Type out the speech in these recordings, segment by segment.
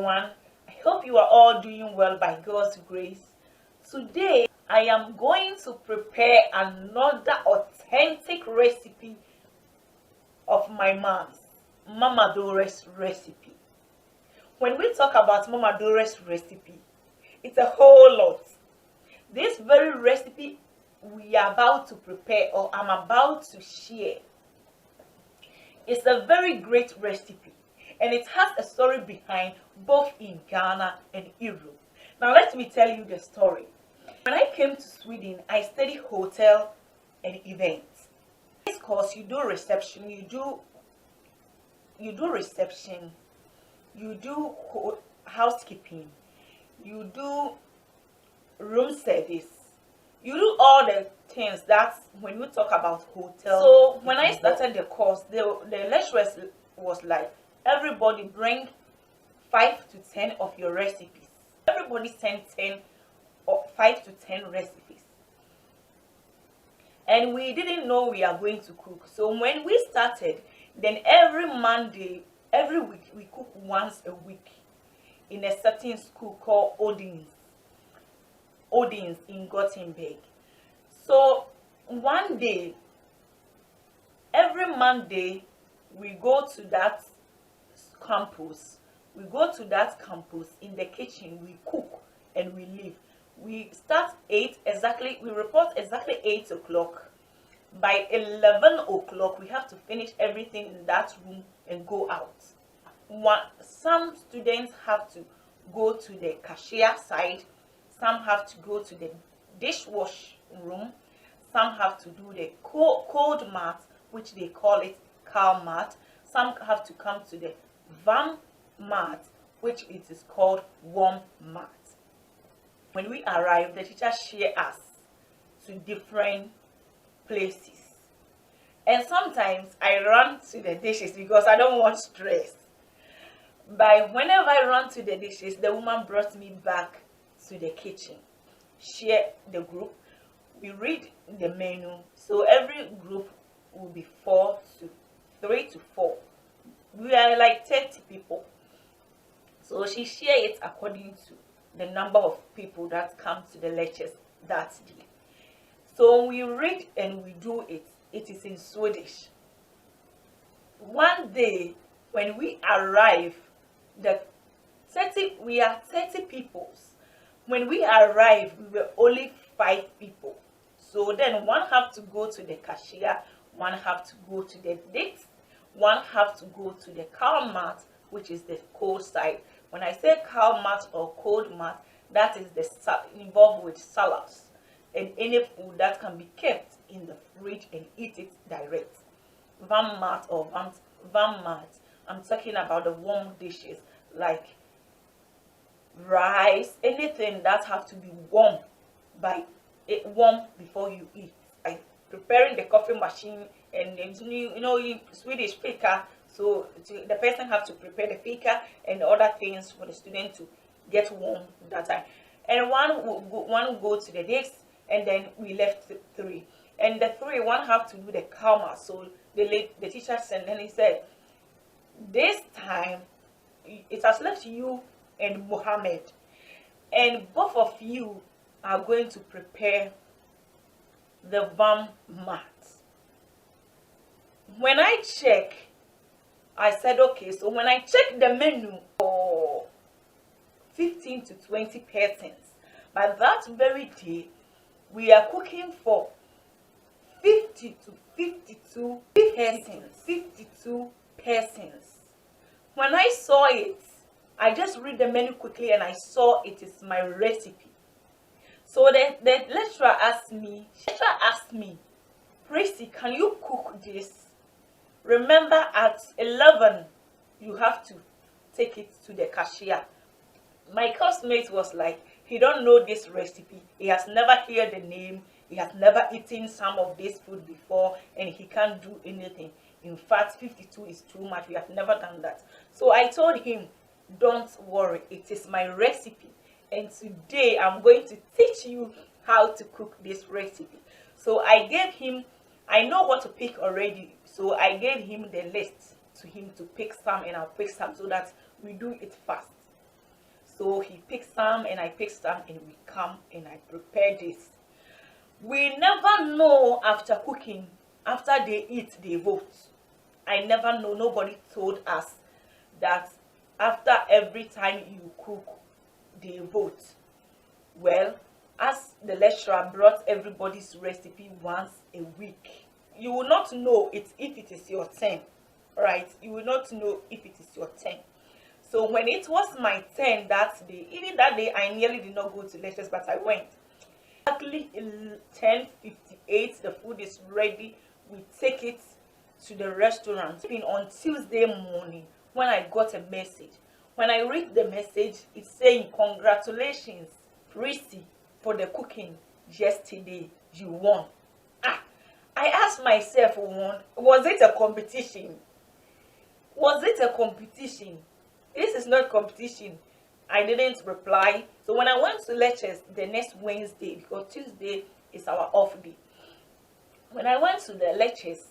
everyone. I hope you are all doing well by God's grace. Today I am going to prepare another authentic recipe of my mom's, Maa Dora's recipe. When we talk about Maa Dora's recipe, it's a whole lot. This very recipe we are about to prepare, or I'm about to share, is a very great recipe, and it has a story behind, both in Ghana and Europe. Now let me tell you the story. When I came to Sweden, I studied hotel and events. This course, you do reception, you do reception, you do housekeeping, you do room service, you do all the things that when we talk about hotel. So when I started the course, the lecturer was like, everybody bring 5 to 10 of your recipes. Everybody sent 10 or 5 to 10 recipes. And we didn't know we are going to cook. So when we started, then every Monday, every week, we cook once a week in a certain school called Odins in Gothenburg. So one day, every Monday, we go to that campus. We go to that campus in the kitchen, we cook and we leave. We start 8 exactly, we report exactly 8 o'clock. By 11 o'clock, we have to finish everything in that room and go out. Some students have to go to the cashier side, some have to go to the dishwash room, some have to do the cold mat, which they call it cow mat, some have to come to the warm mat, which it is called warm mat. When we arrive, the teacher share us to different places. And sometimes I run to the dishes because I don't want stress. But whenever I run to the dishes, the woman brought me back to the kitchen. Share the group. We read the menu. So every group will be 3 to 4. We are like 30 people. So she share it according to the number of people that come to the lectures that day. So we read and we do it. It is in Swedish. One day when we arrive, we are 30 people. When we arrived, we were only 5 people. So then one have to go to the cashier, one have to go to the dish, one have to go to the cow mat, which is the cold side. When I say cow mat or cold mat, that is involved with salads and any food that can be kept in the fridge and eat it direct. Warm mat or warm mat, I'm talking about the warm dishes like rice, anything that have to be warm before you eat. Like preparing the coffee machine and Swedish fika. So the person have to prepare the fika and other things for the student to get warm that time. And one will go to the desk, and then we left 3. And the 3, one have to do the karma. So the teacher said, and he said, this time it has left you and Mohammed, and both of you are going to prepare the warm mat. When I check, I said, okay, so when I check the menu for 15 to 20 persons, but that very day, we are cooking for 50 to 52 persons. 52 persons. When I saw it, I just read the menu quickly and I saw it is my recipe. So the lecturer asked me, Prissy, can you cook this? Remember at 11, you have to take it to the cashier. My classmate was like, he don't know this recipe. He has never heard the name. He has never eaten some of this food before, and he can't do anything. In fact, 52 is too much. We have never done that. So I told him, don't worry, it is my recipe. And today I'm going to teach you how to cook this recipe. So I gave him, I know what to pick already. So I gave him the list to him to pick some, and I'll pick some so that we do it fast. So he picked some and I picked some, and we come and I prepare this. We never know after cooking, after they eat, they vote. I never know, nobody told us that after every time you cook, they vote. Well, as the lecturer brought everybody's recipe once a week, you will not know it if it is your turn, right? You will not know if it is your turn. So when it was my turn that day, even that day I nearly did not go to lectures, but I went. Exactly 10:58, the food is ready. We take it to the restaurant. It's been on Tuesday morning when I got a message. When I read the message, it's saying, "Congratulations, Prissy, for the cooking yesterday. You won." Ah, I asked myself, won? Was it a competition? Was it a competition? This is not competition. I didn't reply. So when I went to lectures the next Wednesday, because Tuesday is our off day, when I went to the lectures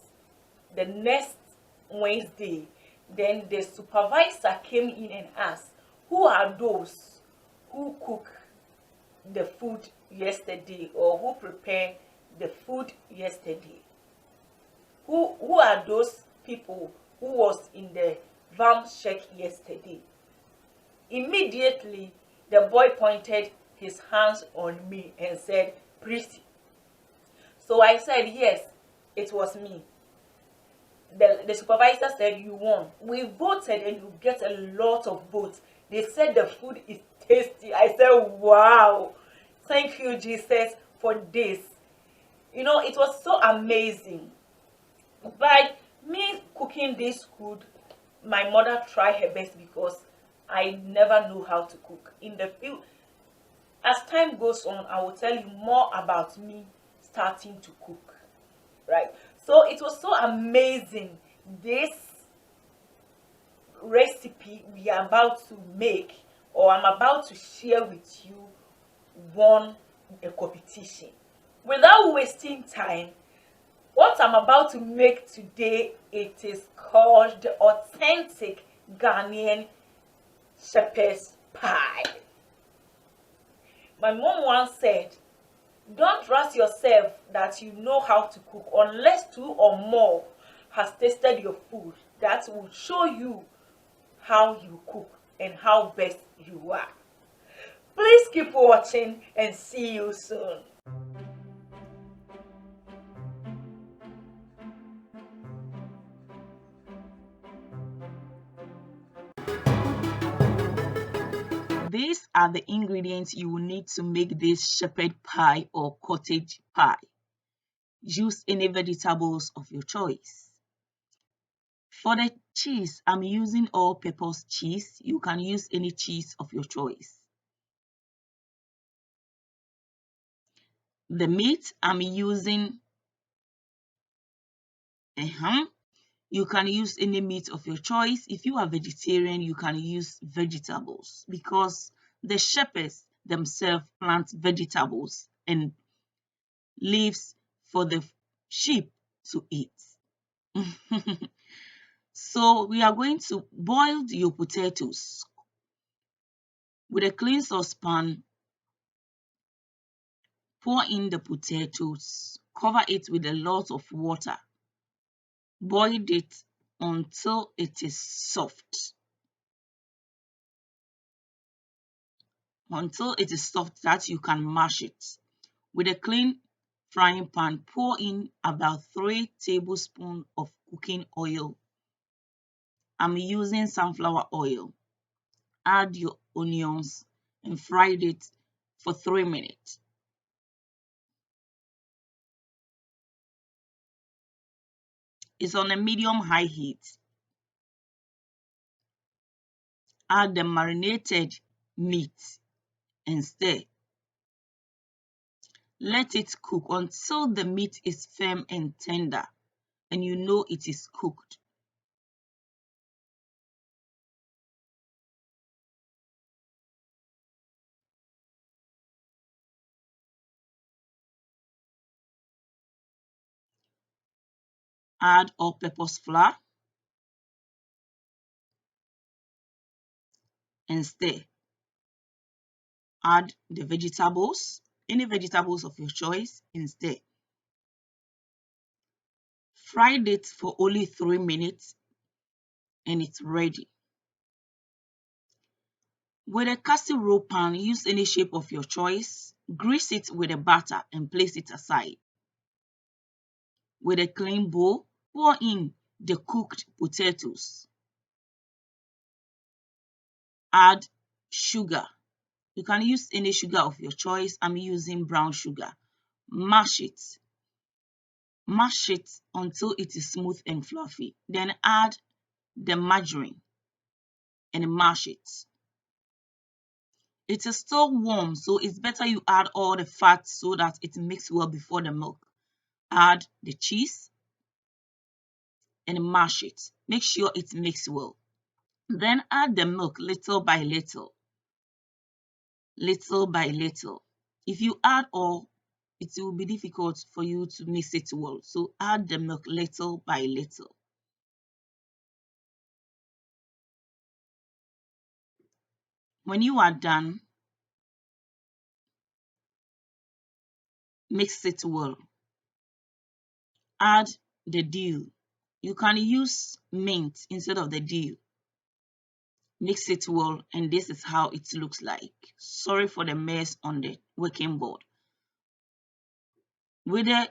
the next Wednesday, then the supervisor came in and asked, "Who are those who cook the food yesterday, or who prepare the food yesterday? Who are those people who was in the vam check yesterday?" Immediately, the boy pointed his hands on me and said, "Prissy." So I said, "Yes, it was me." The supervisor said, "You won. We voted and you get a lot of votes. They said the food is tasty." I said, "Wow. Thank you, Jesus, for this." You know, it was so amazing. By me cooking this food, my mother tried her best because I never knew how to cook. In the field, as time goes on, I will tell you more about me starting to cook. Right? So it was so amazing. This recipe we are about to make, or I'm about to share with you, won a competition. Without wasting time, what I'm about to make today, it is called the authentic Ghanaian shepherd's pie. My mom once said, "Don't trust yourself that you know how to cook unless two or more has tasted your food. That will show you how you cook and how best you are." Please keep watching and see you soon. These are the ingredients you will need to make this shepherd pie or cottage pie. Use any vegetables of your choice. For the cheese, I'm using all-purpose cheese. You can use any cheese of your choice. The meat, I'm using a ham. You can use any meat of your choice. If you are vegetarian, you can use vegetables because the shepherds themselves plant vegetables and leaves for the sheep to eat. So we are going to boil your potatoes. With a clean saucepan, pour in the potatoes, cover it with a lot of water. Boil it until it is soft. Until it is soft that you can mash it. With a clean frying pan, pour in about 3 tablespoons of cooking oil. I'm using sunflower oil. Add your onions and fry it for 3 minutes. It's on a medium-high heat. Add the marinated meat and stir. Let it cook until the meat is firm and tender and you know it is cooked. Add all-purpose flour and stir. Add the vegetables, any vegetables of your choice instead. Fry it for only 3 minutes and it's ready. With a casserole pan, use any shape of your choice. Grease it with a butter and place it aside. With a clean bowl, pour in the cooked potatoes. Add sugar. You can use any sugar of your choice. I'm using brown sugar. Mash it. Mash it until it is smooth and fluffy. Then add the margarine and mash it. It is still warm, so it's better you add all the fat so that it mixes well before the milk. Add the cheese and mash it. Make sure it mixes well. Then add the milk little by little, little by little. If you add all, it will be difficult for you to mix it well. So add the milk little by little. When you are done, mix it well. Add the dill. You can use mint instead of the dill. Mix it well, and this is how it looks like. Sorry for the mess on the working board. With a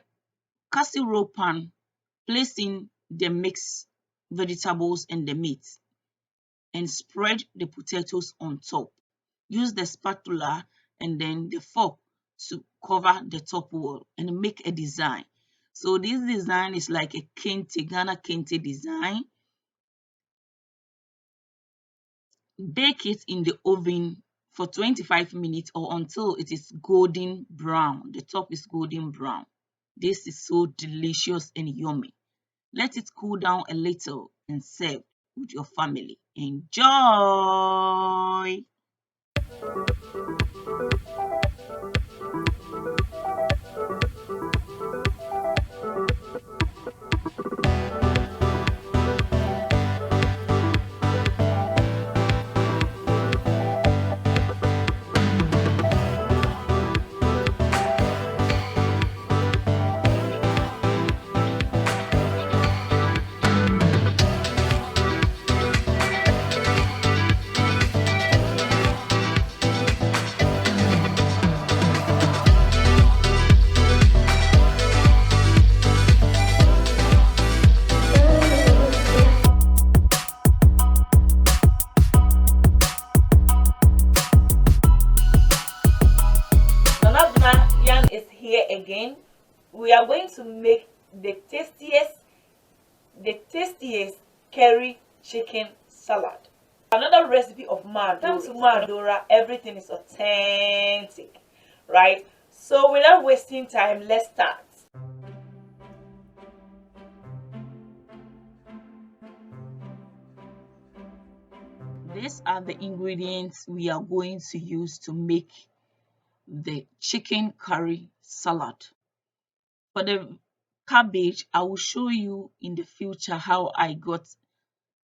casserole pan, place in the mixed vegetables and the meat and spread the potatoes on top. Use the spatula and then the fork to cover the top wall and make a design. So this design is like a kente, Ghana kente design. Bake it in the oven for 25 minutes or until it is golden brown. The top is golden brown. This is so delicious and yummy. Let it cool down a little and serve with your family. Enjoy! Yan is here again. We are going to make the tastiest curry chicken salad. Another recipe of Maa Dora. Come to Maa Dora, everything is authentic, right? So without wasting time, let's start. These are the ingredients we are going to use to make the chicken curry salad. For the cabbage, I will show you in the future how I got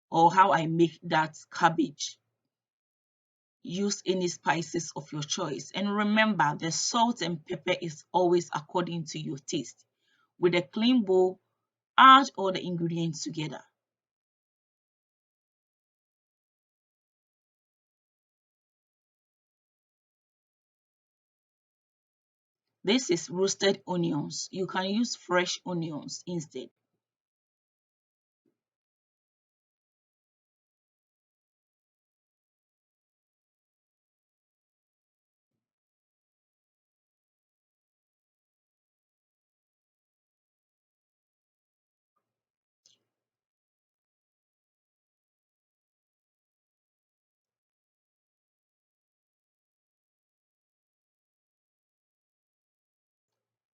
or how I make that cabbage. Use any spices of your choice. And remember, the salt and pepper is always according to your taste. With a clean bowl, add all the ingredients together. This is roasted onions. You can use fresh onions instead.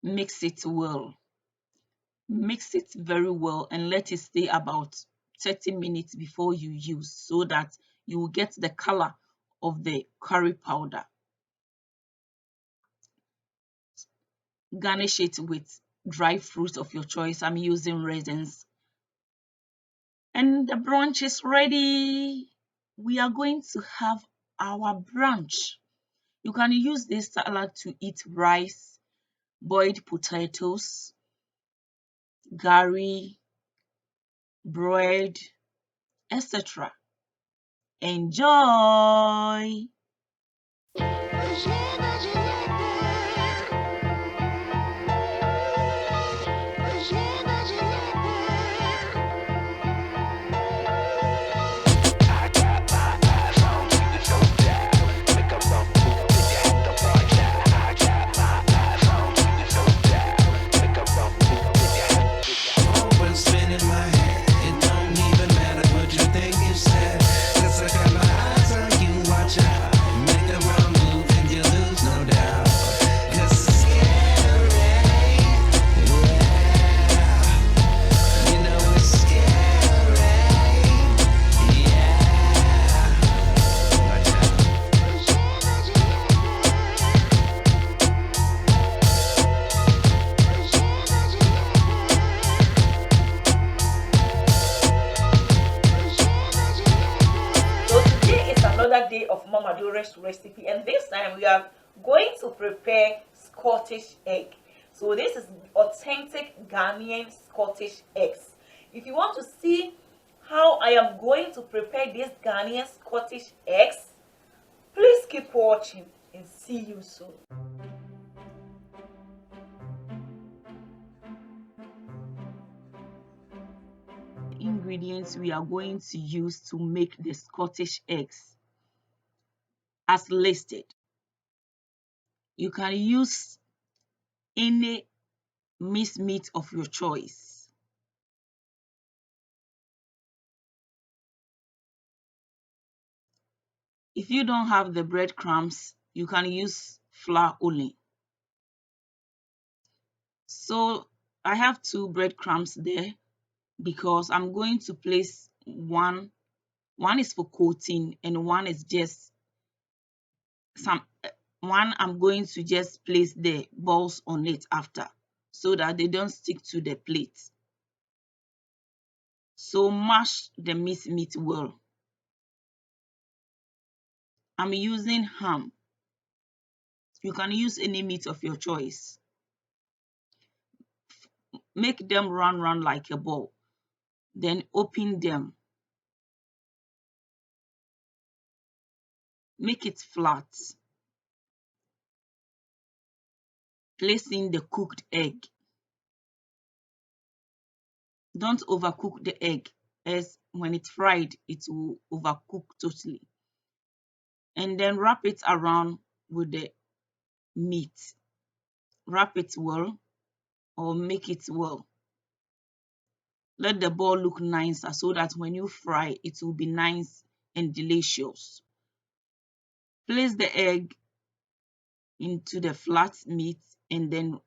Mix it well. Mix it very well and let it stay about 30 minutes before you use so that you will get the color of the curry powder. Garnish it with dry fruit of your choice. I'm using raisins. And the brunch is ready. We are going to have our brunch. You can use this salad to eat rice, boiled potatoes, curry, bread, etc. Enjoy! Always spinning my head. It don't even matter what you think you said. 'Cause I got my eyes on you, watch out. Make the wrong move and you lose, no doubt. 'Cause it's scary. Yeah. You know it's scary. Yeah. Watch out. So today is another day of Maa Dora's recipe, and this time we are going to prepare Scottish egg. So this is authentic Ghanaian Scottish eggs. If you want to see how I am going to prepare these Ghanaian Scottish eggs, please keep watching and see you soon. Ingredients we are going to use to make the Scottish eggs as listed. You can use any minced meat of your choice. If you don't have the breadcrumbs, you can use flour only. So I have 2 breadcrumbs there because I'm going to place one is for coating and one is just one I'm going to just place the balls on it after so that they don't stick to the plate. So mash the minced meat well. I'm using ham. You can use any meat of your choice. Make them round like a ball. Then open them. Make it flat. Place in the cooked egg. Don't overcook the egg, as when it's fried, it will overcook totally. And then wrap it around with the meat. Wrap it well or make it well. Let the ball look nicer so that when you fry, it will be nice and delicious. Place the egg into the flat meat and then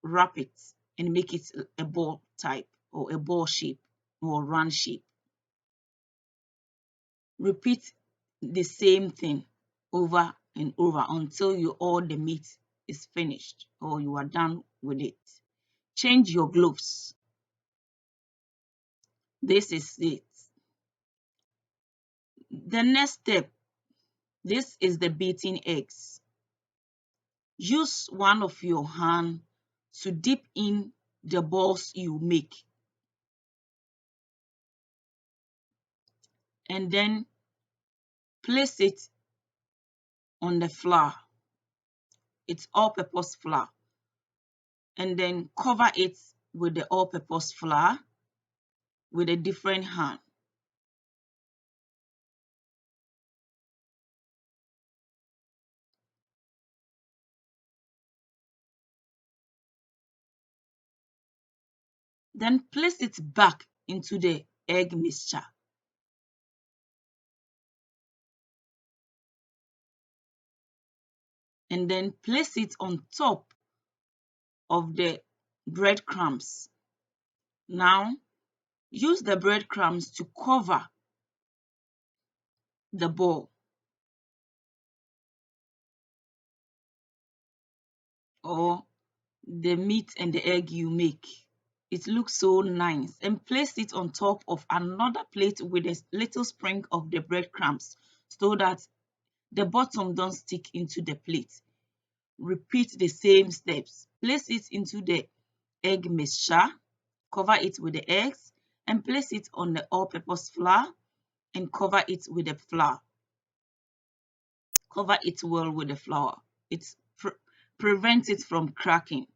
wrap it and make it a ball type or a ball shape or round shape. Repeat the same thing over and over until all the meat is finished or you are done with it. Change your gloves. This is it. The next step, this is the beaten eggs. Use one of your hand to dip in the balls you make and then place it on the flour. It's all-purpose flour. And then cover it with the all-purpose flour with a different hand. Then place it back into the egg mixture. And then place it on top of the breadcrumbs. Now, use the breadcrumbs to cover the ball or the meat and the egg you make. It looks so nice. And place it on top of another plate with a little spring of the breadcrumbs so that the bottom don't stick into the plate. Repeat the same steps. Place it into the egg mixture, cover it with the eggs, and place it on the all-purpose flour and cover it with the flour. Cover it well with the flour. It prevents it from cracking.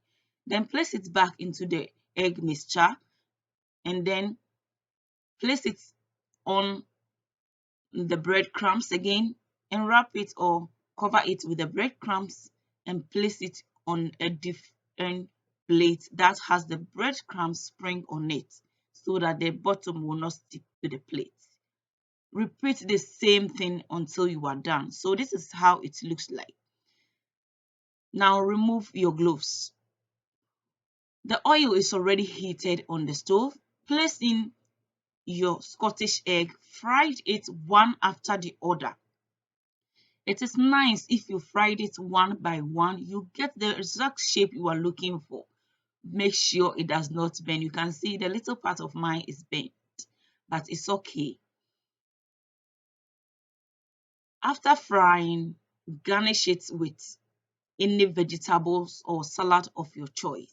Then place it back into the egg mixture and then place it on the breadcrumbs again and wrap it or cover it with the breadcrumbs and place it on a different plate that has the breadcrumb spring on it so that the bottom will not stick to the plate. Repeat the same thing until you are done. So this is how it looks like. Now remove your gloves. The oil is already heated on the stove. Place in your Scottish egg, fried it one after the other. It is nice if you fried it one by one. You get the exact shape you are looking for. Make sure it does not bend. You can see the little part of mine is bent, but it's okay. After frying, garnish it with any vegetables or salad of your choice.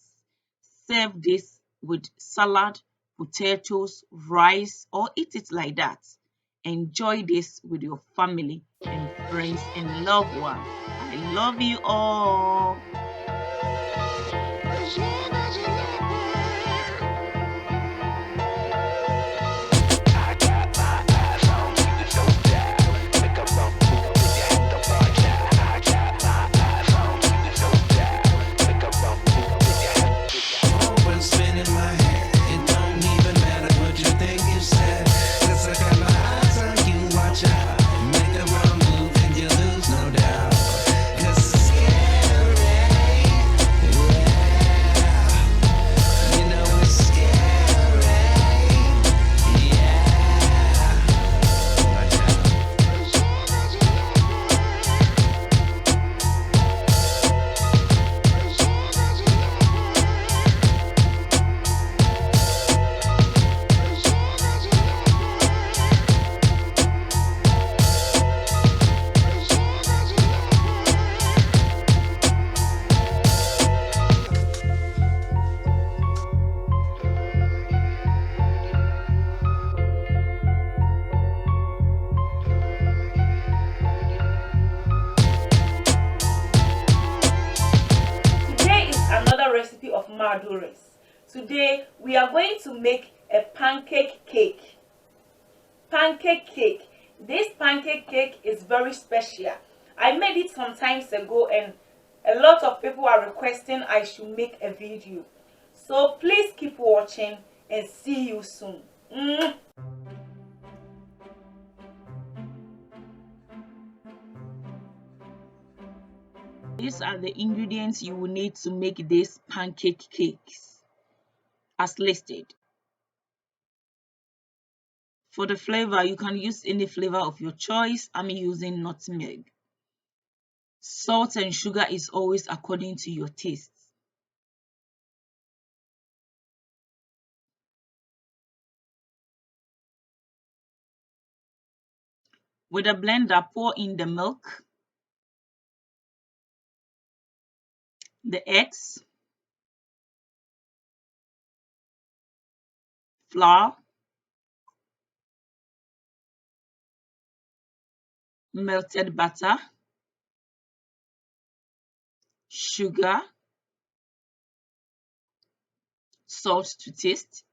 Serve this with salad, potatoes, rice, or eat it like that. Enjoy this with your family and friends and loved ones. I love you all. What's spinning my head? It don't even matter what you think you said. 'Cause I got my eyes on you, watch out. Make the wrong move and you lose, no doubt. 'Cause it's scary. Yeah. You know it's scary. Yeah. Watch out. Today is another recipe of Maa Doris. Today we are going to make a pancake cake. Pancake cake. This pancake cake is very special. I made it some times ago and a lot of people are requesting I should make a video. So please keep watching and see you soon. These are the ingredients you will need to make these pancake cakes as listed. For the flavor, you can use any flavor of your choice. I'm using nutmeg. Salt and sugar is always according to your taste. With a blender, pour in the milk, the eggs, flour, melted butter, sugar, salt to taste,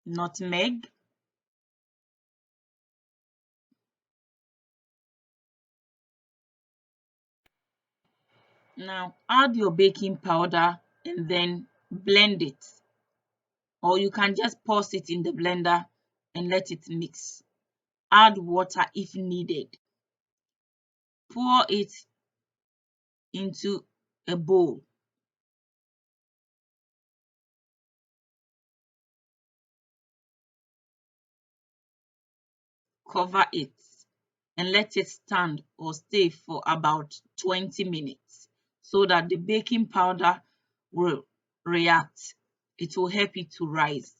nutmeg, now add your baking powder and then blend it, or you can just pause it in the blender and let it mix. Add water if needed. Pour it into a bowl. Cover it and let it stand or stay for about 20 minutes so that the baking powder will react. It will help it to rise.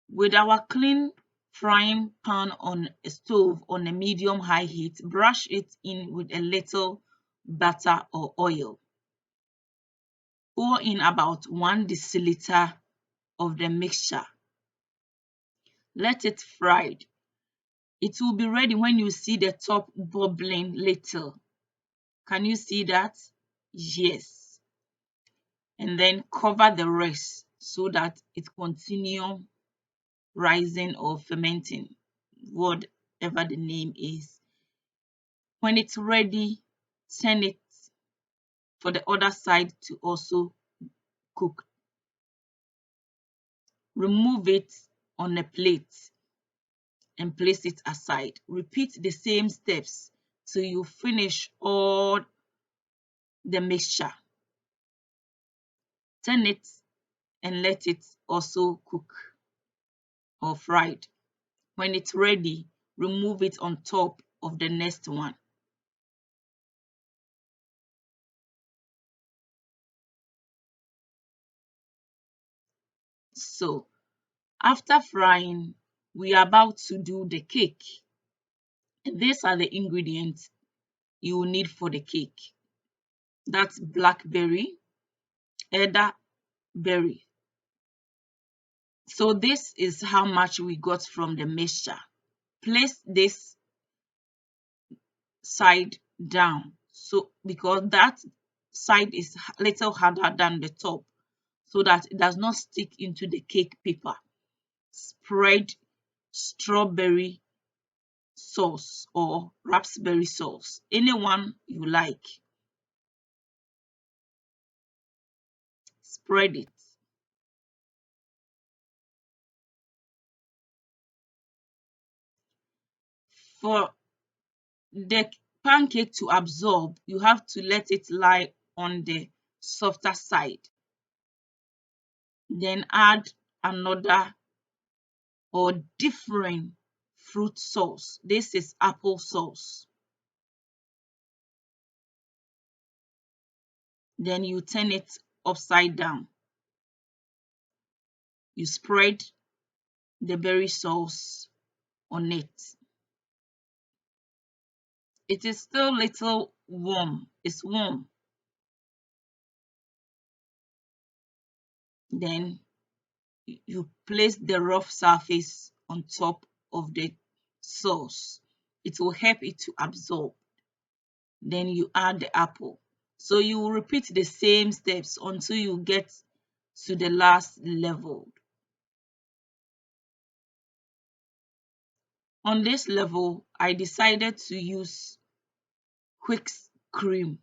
With our clean frying pan on a stove on a medium-high heat, brush it in with a little butter or oil. Pour in about 1 deciliter of the mixture. Let it fry. It will be ready when you see the top bubbling little. Can you see that? Yes. And then cover the rest so that it continues rising or fermenting, whatever the name is. When it's ready, turn it for the other side to also cook. Remove it on a plate and place it aside. Repeat the same steps till you finish all the mixture. Turn it and let it also cook or fried. When it's ready, remove it on top of the next one. So after frying, we are about to do the cake. And these are the ingredients you will need for the cake. That's blackberry, elderberry. So this is how much we got from the mixture. Place this side down, so because that side is a little harder than the top, so that it does not stick into the cake paper. Spread strawberry sauce or raspberry sauce, anyone you like. Spread it. For the pancake to absorb, you have to let it lie on the softer side. Then add another or different fruit sauce. This is apple sauce. Then you turn it upside down. You spread the berry sauce on it. It is still little warm. It's warm. Then you place the rough surface on top of the sauce. It will help it to absorb. Then you add the apple. So you will repeat the same steps until you get to the last level. On this level, I decided to use whipped cream.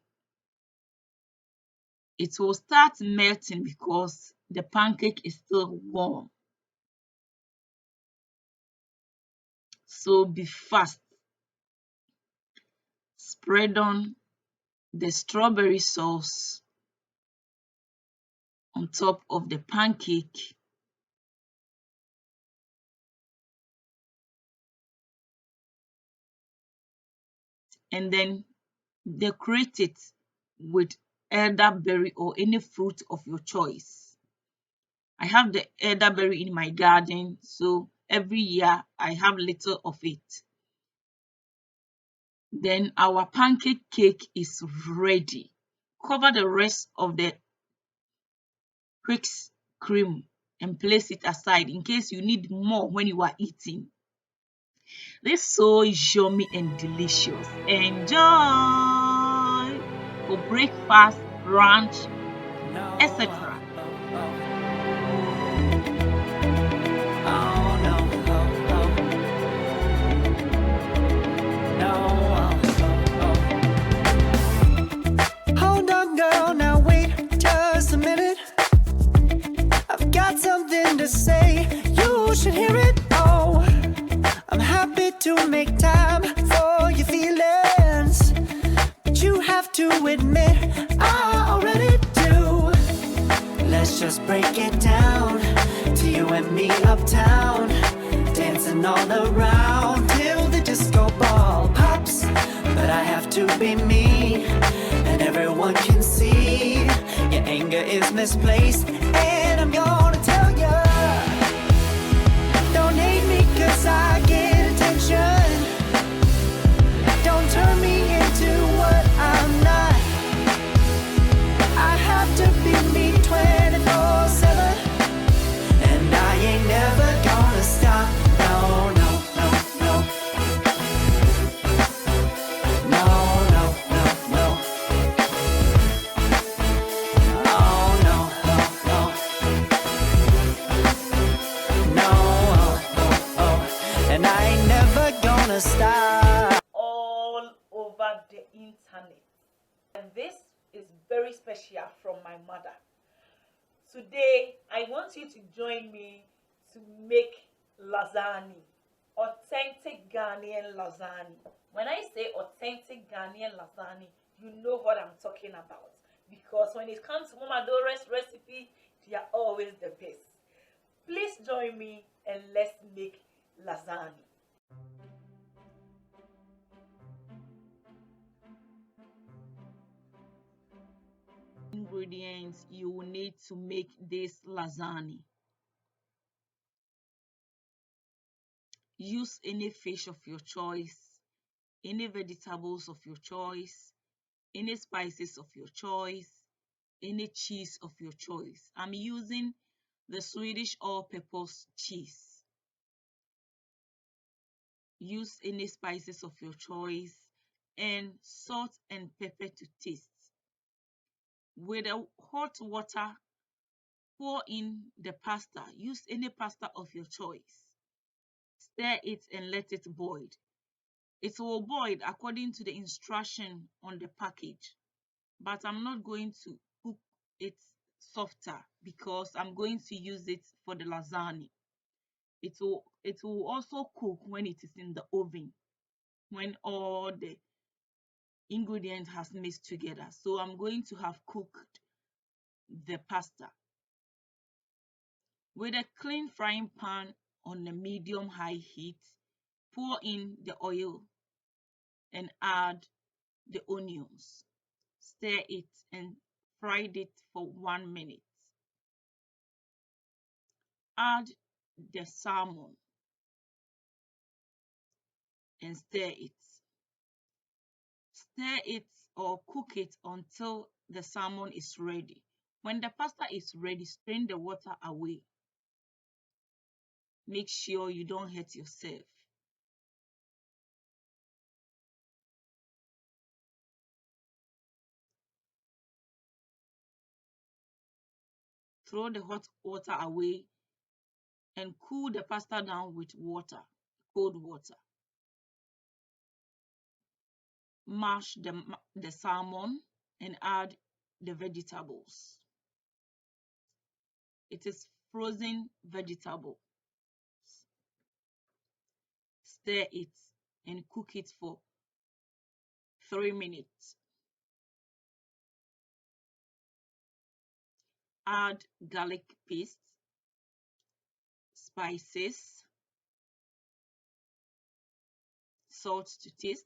It will start melting because the pancake is still warm. So be fast. Spread on the strawberry sauce on top of the pancake. And then decorate it with elderberry or any fruit of your choice. I have the elderberry in my garden, so every year I have little of it. Then our pancake cake is ready. Cover the rest of the whipped cream and place it aside in case you need more when you are eating. This is so yummy and delicious. Enjoy for breakfast, brunch, etc. Hold on, girl, now wait just a minute. I've got something to say, you should hear it. Oh, I'm happy to make time for your feelings, but you have to admit I already do. Let's just break it down to you and me uptown, dancing all around till the disco ball pops. But I have to be me, and everyone can see your anger is misplaced, and I'm gonna tell ya special from my mother. Today, I want you to join me to make lasagna, authentic Ghanaian lasagna. When I say authentic Ghanaian lasagna, you know what I'm talking about. Because when it comes to Maa Dora's recipe, they are always the best. Please join me and let's make lasagna. Ingredients you will need to make this lasagna. Use any fish of your choice, any vegetables of your choice, any spices of your choice, any cheese of your choice. I'm using the Swedish all-purpose cheese. Use any spices of your choice and salt and pepper to taste. With the hot water, pour in the pasta. Use any pasta of your choice. Stir it and let it boil. It will boil according to the instruction on the package, but I'm not going to cook it softer because I'm going to use it for the lasagna. It will also cook when it is in the oven, when all the ingredient has mixed together. So I'm going to have cooked the pasta. With a clean frying pan on a medium high heat, pour in the oil and add the onions. Stir it and fry it for 1 minute. Add the salmon and stir it. Stir it or cook it until the salmon is ready. When the pasta is ready, strain the water away. Make sure you don't hurt yourself. Throw the hot water away and cool the pasta down with water, cold water. Mash the salmon and add the vegetables. It is frozen vegetable. Stir it and cook it for 3 minutes. Add garlic paste, spices, salt to taste,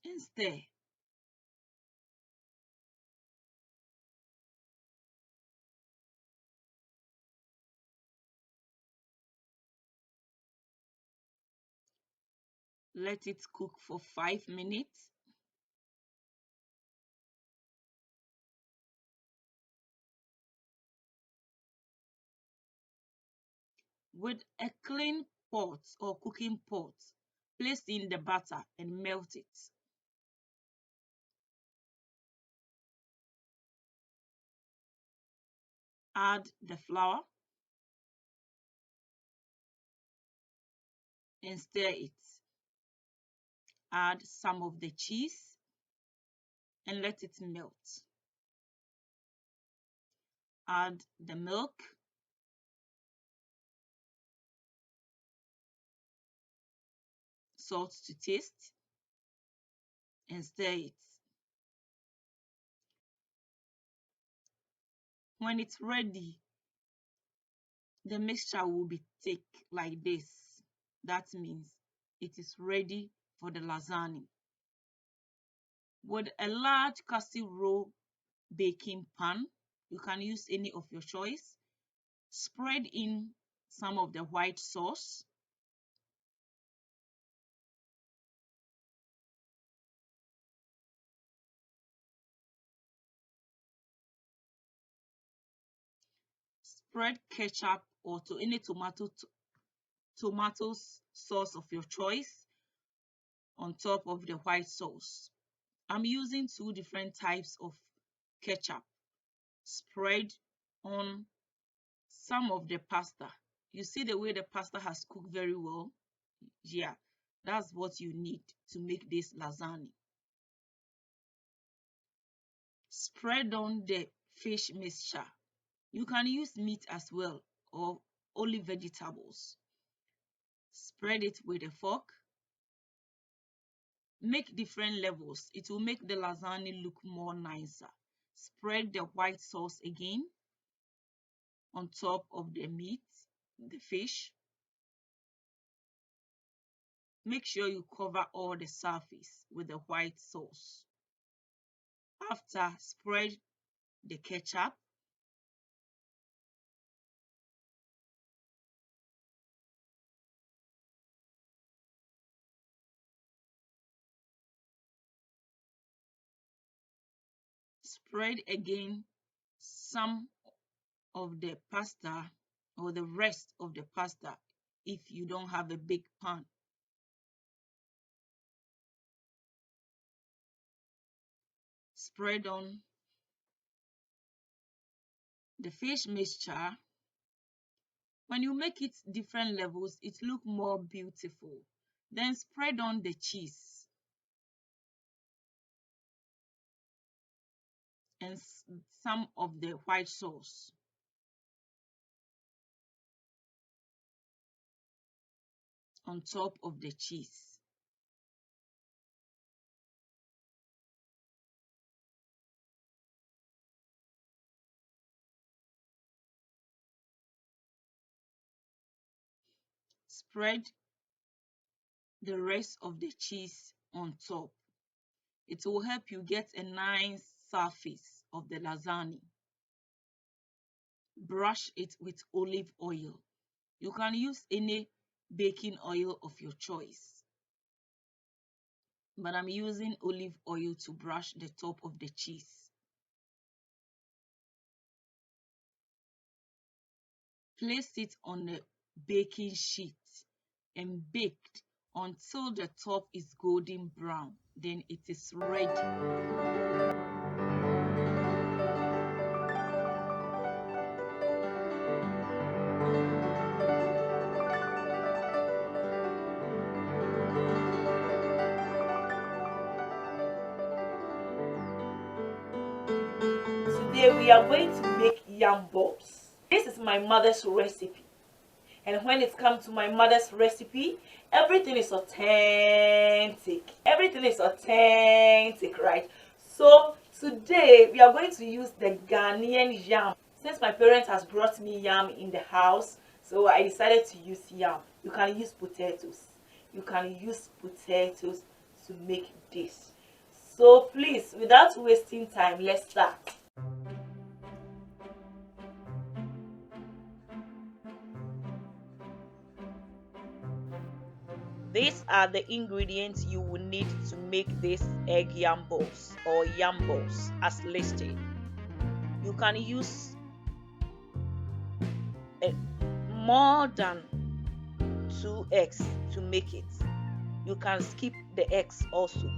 and stir. Let it cook for 5 minutes. With a clean pot or cooking pot, place in the batter and melt it. Add the flour and stir it. Add some of the cheese and let it melt. Add the milk, salt to taste, and stir it. When it's ready, the mixture will be thick like this. That means it is ready for the lasagna. With a large casserole roll baking pan, you can use any of your choice. Spread in some of the white sauce. Spread ketchup or any tomato sauce of your choice on top of the white sauce. I'm using 2 different types of ketchup. Spread on some of the pasta. You see the way the pasta has cooked very well? Yeah, that's what you need to make this lasagna. Spread on the fish mixture. You can use meat as well or only vegetables. Spread it with a fork. Make different levels. It will make the lasagna look more nicer. Spread the white sauce again on top of the meat, the fish. Make sure you cover all the surface with the white sauce. After, spread the ketchup. Spread again some of the pasta or the rest of the pasta if you don't have a big pan. Spread on the fish mixture. When you make it different levels, it look more beautiful. Then spread on the cheese and some of the white sauce. On top of the cheese. Spread the rest of the cheese on top. It will help you get a nice surface of the lasagna. Brush it with olive oil. You can use any baking oil of your choice, but I'm using olive oil to brush the top of the cheese. Place it on a baking sheet and bake until the top is golden brown. Then it is ready. Today we are going to make yam balls. This is my mother's recipe. And when it comes to my mother's recipe, everything is authentic. Everything is authentic, right? So today we are going to use the Ghanaian yam. Since my parents has brought me yam in the house, so I decided to use yam. You can use potatoes. You can use potatoes to make this. So please, without wasting time, let's start. These are the ingredients you will need to make this egg yam balls or yam balls as listed. You can use more than 2 eggs to make it. You can skip the eggs also.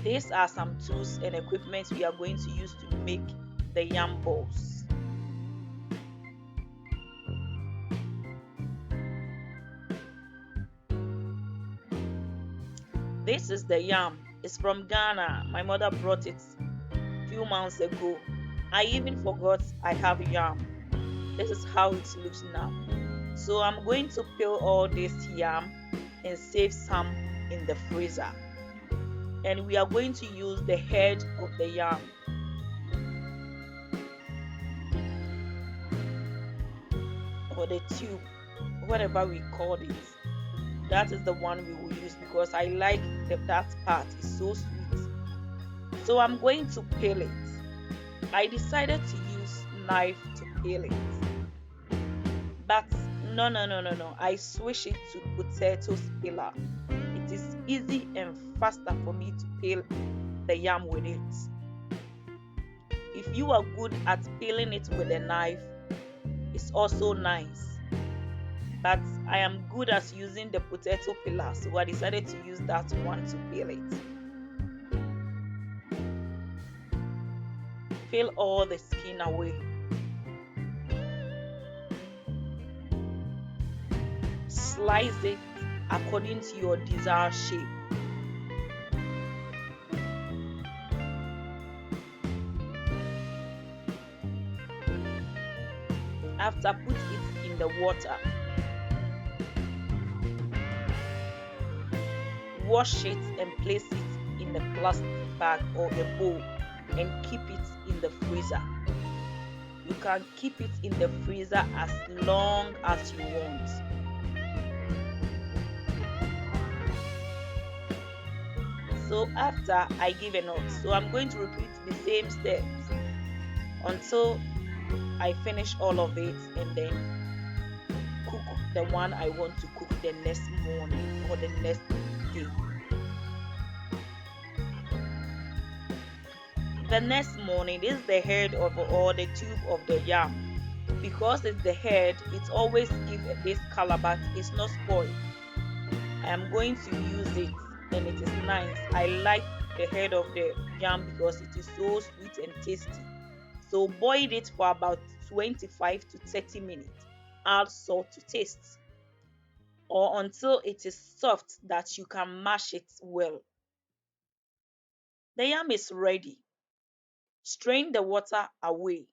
These are some tools and equipment we are going to use to make the yam balls. This is the yam. It's from Ghana. My mother brought it a few months ago. I even forgot I have yam. This is how it looks now. So I'm going to peel all this yam and save some in the freezer. And we are going to use the head of the yam. Or the tube, whatever we call it. That is the one we will use because I like that part. It's so sweet. So I'm going to peel it. I decided to use knife to peel it. But no. I switch it to potato peeler. It is easy and faster for me to peel the yam with it. If you are good at peeling it with a knife, it's also nice. But I am good at using the potato peeler, so I decided to use that one to peel it. Peel all the skin away. slice it according to your desired shape. After, put it in the water. Wash it and place it in a plastic bag or a bowl and keep it in the freezer. You can keep it in the freezer as long as you want. So after I give a note, so I'm going to repeat the same steps until I finish all of it, and then cook the one I want to cook the next morning or the next day. The next morning, this is the head of or the tube of the yam. Because it's the head, it always gives this color, but it's not spoiled. I am going to use it and it is nice. I like the head of the yam because it is so sweet and tasty. So boil it for about 25 to 30 minutes. Add salt to taste, or until it is soft that you can mash it well. The yam is ready. Strain the water away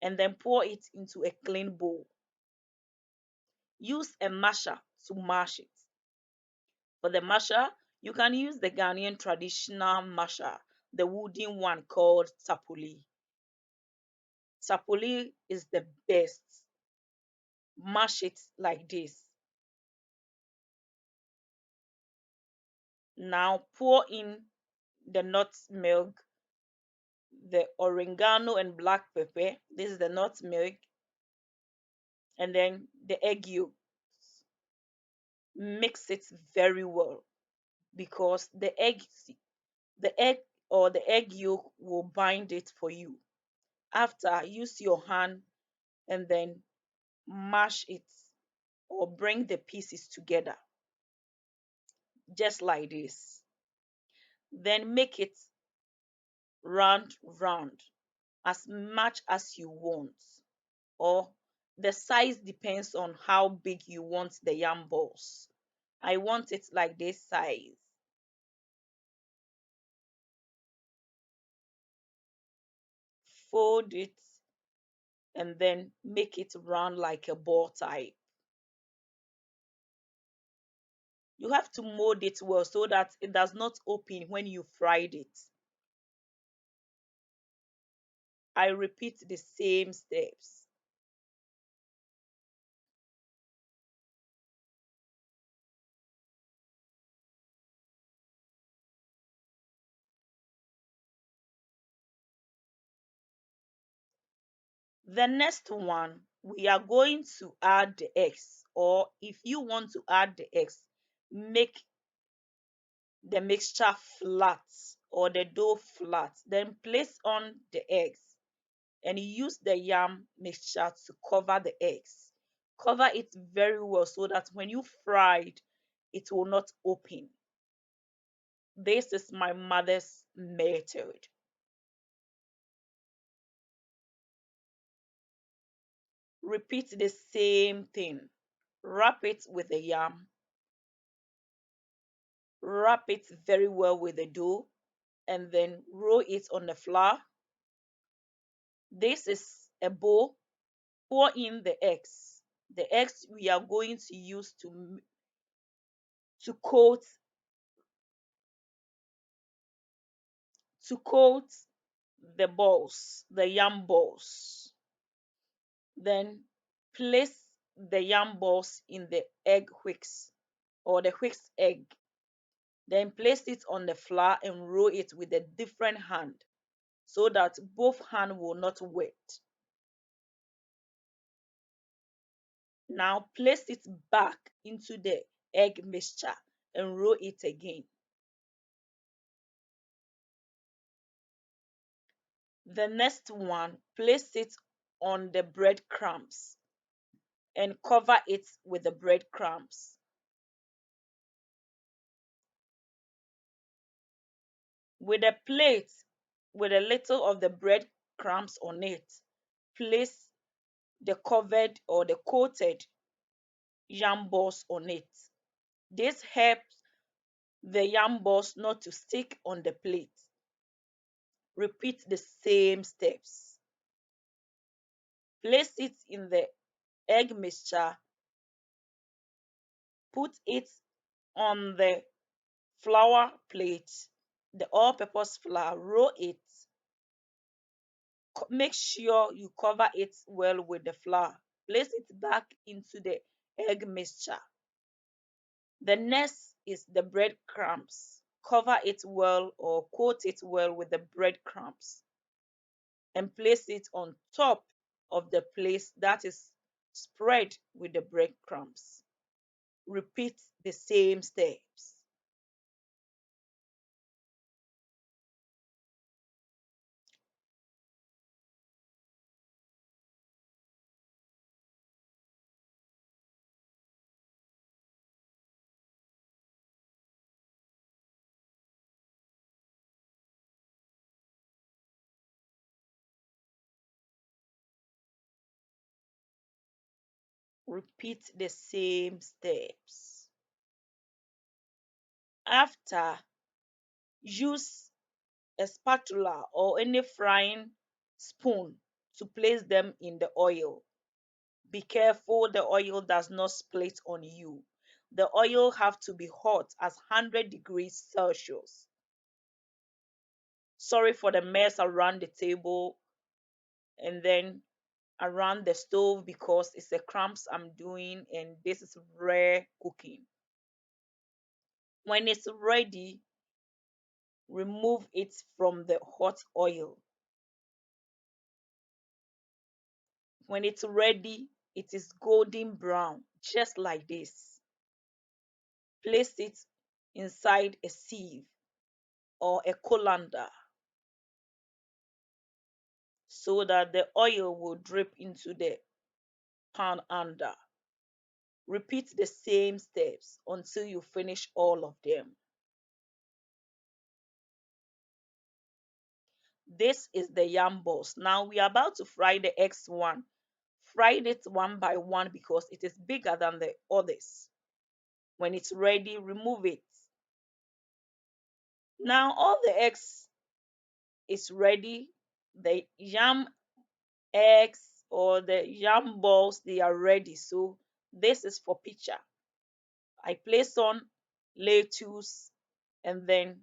and then pour it into a clean bowl. Use a masher to mash it. For the masher, you can use the Ghanaian traditional masher, the wooden one called tapuli. Tapuli is the best. Mash it like this. Now pour in the nutmeg, the oregano and black pepper. This is the nutmeg, and then the egg yolk. Mix it very well because the egg or the egg yolk will bind it for you. After, use your hand and then mash it or bring the pieces together just like this. Then make it round as much as you want, or the size depends on how big you want the yam balls. I want it like this size. Fold it and then make it round like a ball type. You have to mold it well so that it does not open when you fried it. I repeat the same steps. The next one, we are going to add the eggs, or if you want to add the eggs, make the mixture flat or the dough flat. Then place on the eggs and use the yam mixture to cover the eggs. Cover it very well so that when you fry it, it will not open. This is my mother's method. Repeat the same thing. Wrap it with the yam. Wrap it very well with the dough and then roll it on the flour. This is a bowl. Pour in the eggs. The eggs we are going to use to coat to coat the balls, the yam balls. Then place the yam balls in the egg wicks or the wicks egg. Then place it on the flour and roll it with a different hand so that both hands will not wet. Now place it back into the egg mixture and roll it again. The next one, place it on the breadcrumbs and cover it with the breadcrumbs. With a plate with a little of the breadcrumbs on it, place the covered or the coated yam balls on it. This helps the yam balls not to stick on the plate. Repeat the same steps. Place it in the egg mixture. Put it on the flour plate, the all-purpose flour. Roll it. Make sure you cover it well with the flour. Place it back into the egg mixture. The next is the breadcrumbs. Cover it well or coat it well with the breadcrumbs and place it on top of the place that is spread with the breadcrumbs. Repeat the same steps. Repeat the same steps. After, use a spatula or any frying spoon to place them in the oil. Be careful the oil does not split on you. The oil have to be hot as 100 degrees Celsius. Sorry for the mess around the table and then around the stove because it's the cramps I'm doing and this is rare cooking. When it's ready, remove it from the hot oil. When it's ready, it is golden brown, just like this. Place it inside a sieve or a colander so that the oil will drip into the pan under. Repeat the same steps until you finish all of them. This is the yam balls. Now we are about to fry the X one. Fry it one by one because it is bigger than the others. When it's ready, remove it. Now all the eggs is ready. The yam eggs or the yam balls, they are ready. So this is for picture. I place on lettuce and then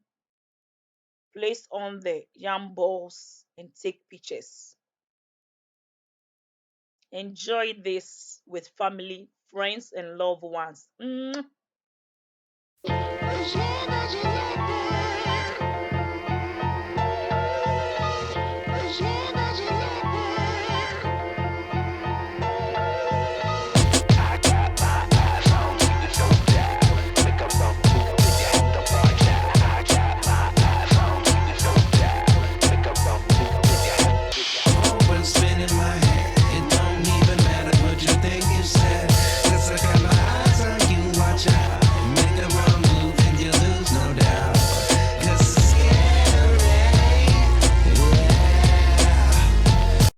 place on the yam balls and take pictures. Enjoy this with family, friends, and loved ones.